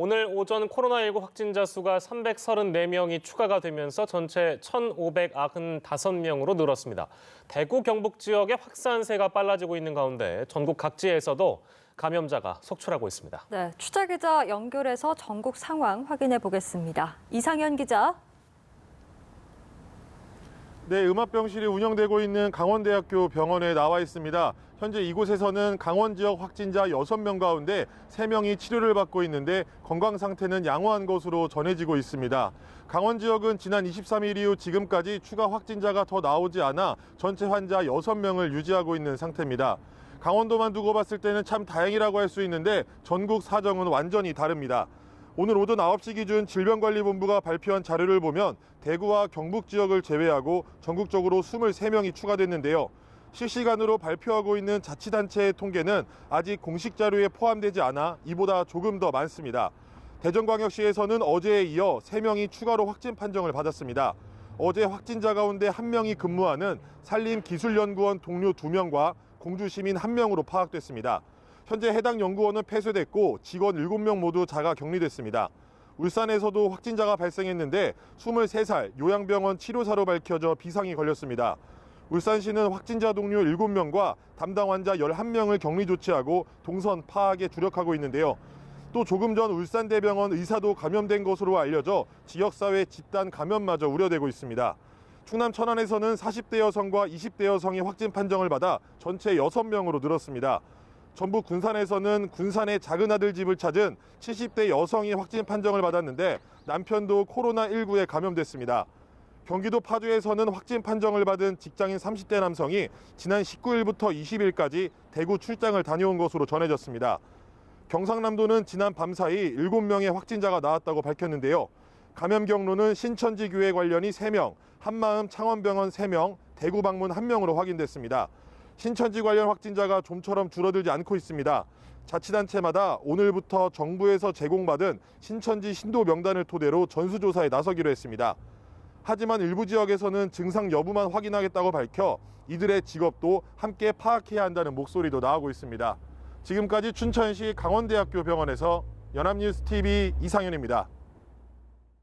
오늘 오전 코로나19 확진자 수가 334명이 추가가 되면서 전체 1,595명으로 늘었습니다. 대구, 경북 지역의 확산세가 빨라지고 있는 가운데 전국 각지에서도 감염자가 속출하고 있습니다. 네, 취재 기자 연결해서 전국 상황 확인해 보겠습니다. 이상현 기자. 네, 음압병실이 운영되고 있는 강원대학교 병원에 나와 있습니다. 현재 이곳에서는 강원 지역 확진자 6명 가운데 3명이 치료를 받고 있는데 건강 상태는 양호한 것으로 전해지고 있습니다. 강원 지역은 지난 23일 이후 지금까지 추가 확진자가 더 나오지 않아 전체 환자 6명을 유지하고 있는 상태입니다. 강원도만 두고 봤을 때는 참 다행이라고 할 수 있는데 전국 사정은 완전히 다릅니다. 오늘 오전 9시 기준 질병관리본부가 발표한 자료를 보면 대구와 경북 지역을 제외하고 전국적으로 23명이 추가됐는데요. 실시간으로 발표하고 있는 자치단체의 통계는 아직 공식 자료에 포함되지 않아 이보다 조금 더 많습니다. 대전광역시에서는 어제에 이어 3명이 추가로 확진 판정을 받았습니다. 어제 확진자 가운데 1명이 근무하는 산림기술연구원 동료 2명과 공주시민 1명으로 파악됐습니다. 현재 해당 연구원은 폐쇄됐고 직원 7명 모두 자가 격리됐습니다. 울산에서도 확진자가 발생했는데 23살 요양병원 치료사로 밝혀져 비상이 걸렸습니다. 울산시는 확진자 동료 7명과 담당 환자 11명을 격리 조치하고 동선 파악에 주력하고 있는데요. 또 조금 전 울산대병원 의사도 감염된 것으로 알려져 지역사회 집단 감염마저 우려되고 있습니다. 충남 천안에서는 40대 여성과 20대 여성이 확진 판정을 받아 전체 6명으로 늘었습니다. 전북 군산에서는 군산의 작은 아들 집을 찾은 70대 여성이 확진 판정을 받았는데 남편도 코로나19에 감염됐습니다. 경기도 파주에서는 확진 판정을 받은 직장인 30대 남성이 지난 19일부터 20일까지 대구 출장을 다녀온 것으로 전해졌습니다. 경상남도는 지난 밤사이 7명의 확진자가 나왔다고 밝혔는데요. 감염 경로는 신천지 교회 관련이 3명, 한마음 창원병원 3명, 대구 방문 1명으로 확인됐습니다. 신천지 관련 확진자가 좀처럼 줄어들지 않고 있습니다. 자치단체마다 오늘부터 정부에서 제공받은 신천지 신도 명단을 토대로 전수조사에 나서기로 했습니다. 하지만 일부 지역에서는 증상 여부만 확인하겠다고 밝혀 이들의 직업도 함께 파악해야 한다는 목소리도 나오고 있습니다. 지금까지 춘천시 강원대학교 병원에서 연합뉴스TV 이상현입니다.